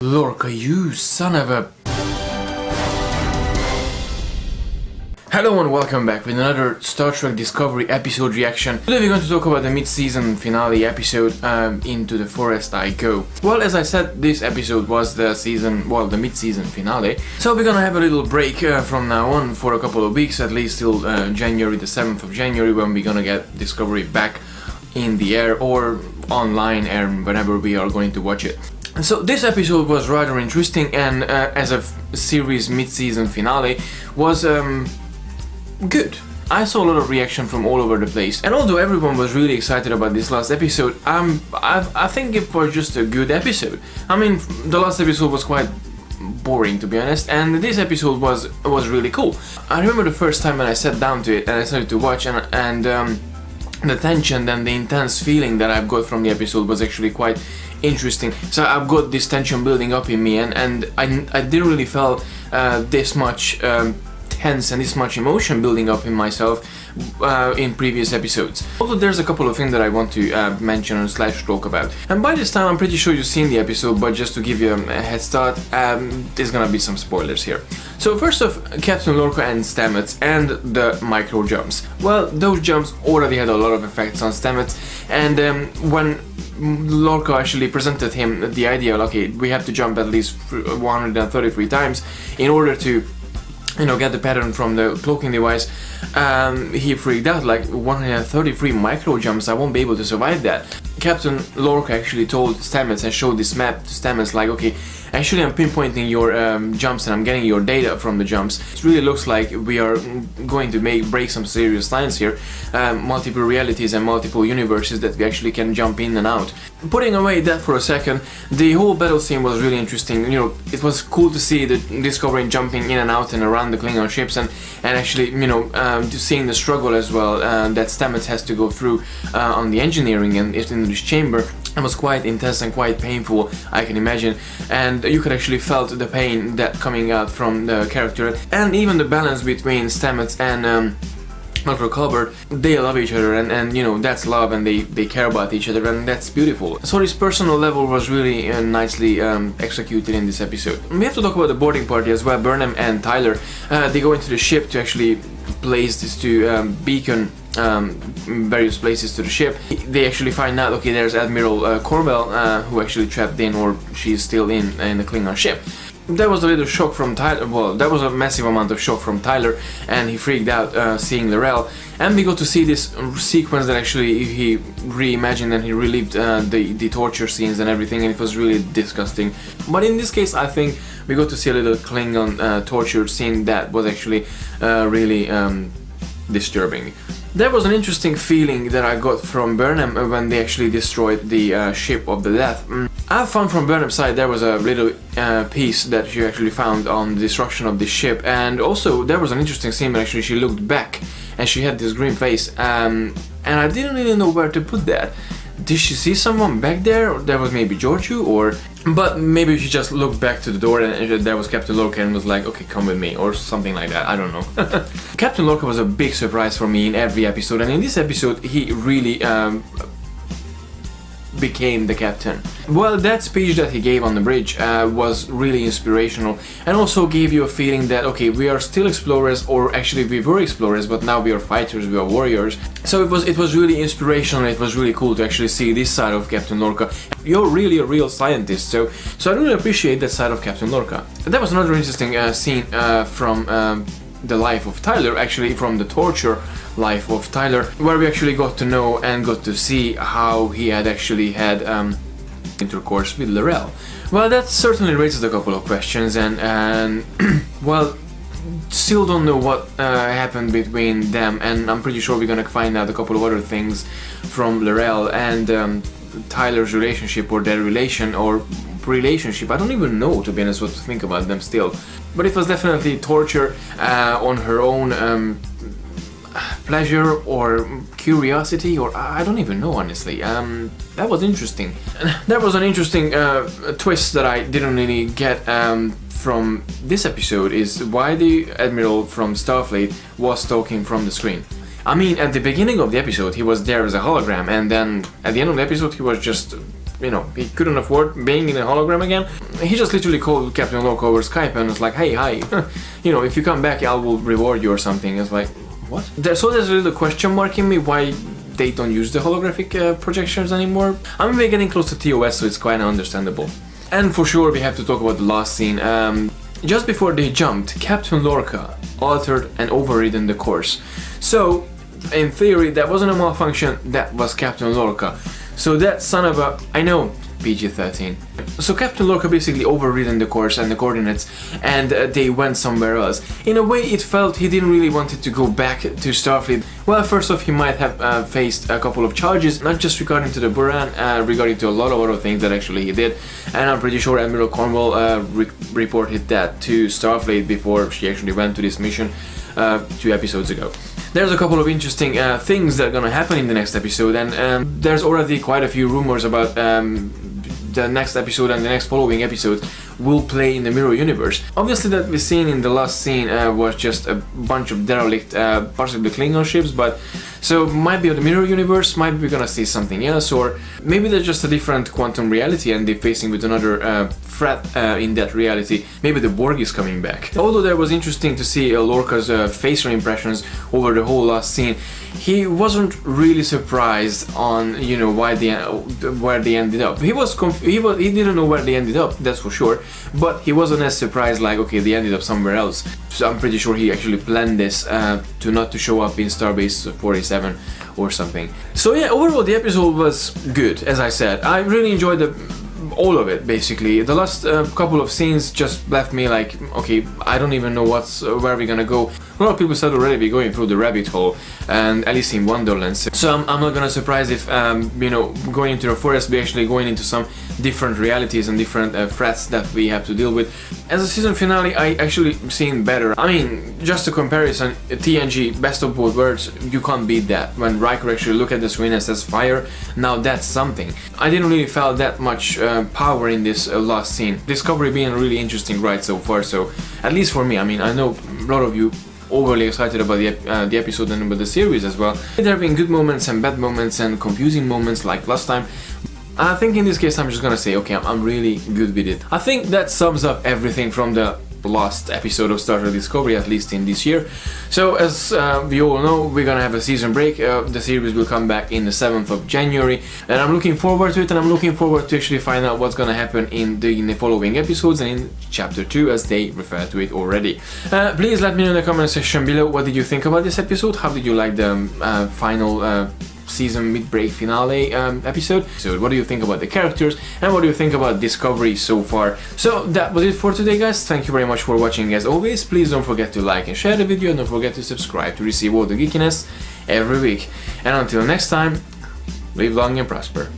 Lorca, you son of a... Hello and welcome back with another Star Trek Discovery episode reaction. Today we're going to talk about the mid-season finale episode, Into the Forest I Go. Well, as I said, this episode was the mid-season finale. So we're gonna have a little break from now on for a couple of weeks, at least till January, the 7th of January, when we're gonna get Discovery back in the air or online air whenever we are going to watch it. So this episode was rather interesting, and as a series mid-season finale was good. I saw a lot of reaction from all over the place, and although everyone was really excited about this last episode, I think it was just a good episode. I mean, the last episode was quite boring, to be honest, and this episode was really cool. I remember the first time when I sat down to it and I started to watch, and the tension and the intense feeling that I've got from the episode was actually quite interesting. So I've got this tension building up in me, and I didn't really feel this much tense and this much emotion building up in myself in previous episodes. Although there's a couple of things that I want to mention and talk about. And by this time I'm pretty sure you've seen the episode, but just to give you a head start, there's gonna be some spoilers here. So first off, Captain Lorca and Stamets and the micro jumps. Well, those jumps already had a lot of effects on Stamets, and when Lorca actually presented him the idea, okay, we have to jump at least 133 times in order to, you know, get the pattern from the cloaking device, he freaked out, like 133 micro jumps, I won't be able to survive that. Captain Lorca actually told Stamets and showed this map to Stamets, like, okay, actually I'm pinpointing your jumps and I'm getting your data from the jumps. It really looks like we are going to break some serious lines here, multiple realities and multiple universes that we actually can jump in and out. Putting away that for a second, the whole battle scene was really interesting. You know, it was cool to see the Discovery jumping in and out and around the Klingon ships, and actually, you know, seeing the struggle as well that Stamets has to go through on the engineering and in this chamber. It was quite intense and quite painful, I can imagine, and you could actually felt the pain that coming out from the character, and even the balance between Stamets and Dr. Colbert. They love each other, and you know, that's love, and they care about each other, and that's beautiful. So this personal level was really nicely executed in this episode. We have to talk about the boarding party as well. Burnham and Tyler, they go into the ship to actually place this to beacon various places to the ship. They actually find out, okay, there's Admiral Corbell who actually trapped in, or she's still in the Klingon ship. That was a little shock from Tyler. Well, that was a massive amount of shock from Tyler, and he freaked out seeing L'Rell. And we got to see this sequence that actually he reimagined and he relived the torture scenes and everything, and it was really disgusting. But in this case, I think we got to see a little Klingon torture scene that was actually really disturbing. There was an interesting feeling that I got from Burnham when they actually destroyed the ship of the Death. I found from Burnham's side there was a little piece that she actually found on the destruction of the ship, and also there was an interesting scene when actually she looked back and she had this green face, and I didn't really know where to put that. Did she see someone back there? Or that was maybe Georgiou, or... But maybe she just looked back to the door and there was Captain Lorca and was like, okay, come with me, or something like that, I don't know. Captain Lorca was a big surprise for me in every episode, and in this episode he really became the captain. Well, that speech that he gave on the bridge was really inspirational, and also gave you a feeling that, okay, we are still explorers, or actually we were explorers, but now we are fighters, we are warriors. So it was really inspirational. It was really cool to actually see this side of Captain Lorca. You're really a real scientist, so I really appreciate that side of Captain Lorca. That was another interesting scene from the life of Tyler, actually from the torture life of Tyler, where we actually got to know and got to see how he had actually had intercourse with L'Rell. Well, that certainly raises a couple of questions, and well, still don't know what happened between them, and I'm pretty sure we're gonna find out a couple of other things from L'Rell and Tyler's relationship, or their relation or relationship. I don't even know, to be honest, what to think about them still. But it was definitely torture on her own pleasure or curiosity, or I don't even know, honestly. That was interesting. That was an interesting twist that I didn't really get from this episode, is why the Admiral from Starfleet was talking from the screen. I mean, at the beginning of the episode he was there as a hologram, and then at the end of the episode he was just he couldn't afford being in a hologram again. He just literally called Captain Lorca over Skype and was like, hey, hi, if you come back, I will reward you or something. It's like, what? So there's a little question mark in me why they don't use the holographic projections anymore. I mean, we're getting close to TOS, so it's quite understandable. And for sure, we have to talk about the last scene. Just before they jumped, Captain Lorca altered and overridden the course. So, in theory, that wasn't a malfunction, that was Captain Lorca. So that son of a... I know, PG-13. So Captain Lorca basically overridden the course and the coordinates, and they went somewhere else. In a way, it felt he didn't really want to go back to Starfleet. Well, first off, he might have faced a couple of charges, not just regarding to the Buran, regarding to a lot of other things that actually he did. And I'm pretty sure Admiral Cornwall reported that to Starfleet before she actually went to this mission 2 episodes ago. There's a couple of interesting things that are gonna happen in the next episode, and there's already quite a few rumors about the next episode and the next following episode will play in the Mirror Universe. Obviously, that we've seen in the last scene was just a bunch of derelict, possibly Klingon ships, but so might be the Mirror Universe, might be we're gonna see something else, or maybe there's just a different quantum reality and they're facing with another threat in that reality. Maybe the Borg is coming back. Although that was interesting to see Lorca's facial impressions over the whole last scene, he wasn't really surprised on where they ended up. He didn't know where they ended up, that's for sure, but he wasn't as surprised like, okay, they ended up somewhere else. So I'm pretty sure he actually planned this to not to show up in Starbase 47 or something. So yeah, overall the episode was good, as I said. I really enjoyed all of it, basically. The last couple of scenes just left me like, okay, I don't even know where we're gonna go. A lot of people said already we're going through the rabbit hole and Alice in Wonderland. So I'm not gonna surprise if going into the forest we're actually going into some different realities and different threats that we have to deal with. As a season finale, I actually seen better. I mean, just a comparison, TNG, best of both worlds, you can't beat that. When Riker actually look at the screen and says fire, now that's something. I didn't really feel that much power in this last scene. Discovery being a really interesting ride so far, so at least for me. I mean, I know a lot of you overly excited about the episode and about the series as well. There have been good moments and bad moments and confusing moments like last time. I think in this case I'm just gonna say, okay, I'm really good with it. I think that sums up everything from the last episode of Star Trek Discovery, at least in this year. So as we all know, we're gonna have a season break. The series will come back in the 7th of January, and I'm looking forward to it, and I'm looking forward to actually find out what's gonna happen in the following episodes and in chapter 2, as they refer to it already. Please let me know in the comment section below, what did you think about this episode? How did you like the final season mid-break finale episode? So what do you think about the characters, and what do you think about Discovery so far? So that was it for today, guys. Thank you very much for watching. As always, please don't forget to like and share the video, and don't forget to subscribe to receive all the geekiness every week. And until next time, live long and prosper.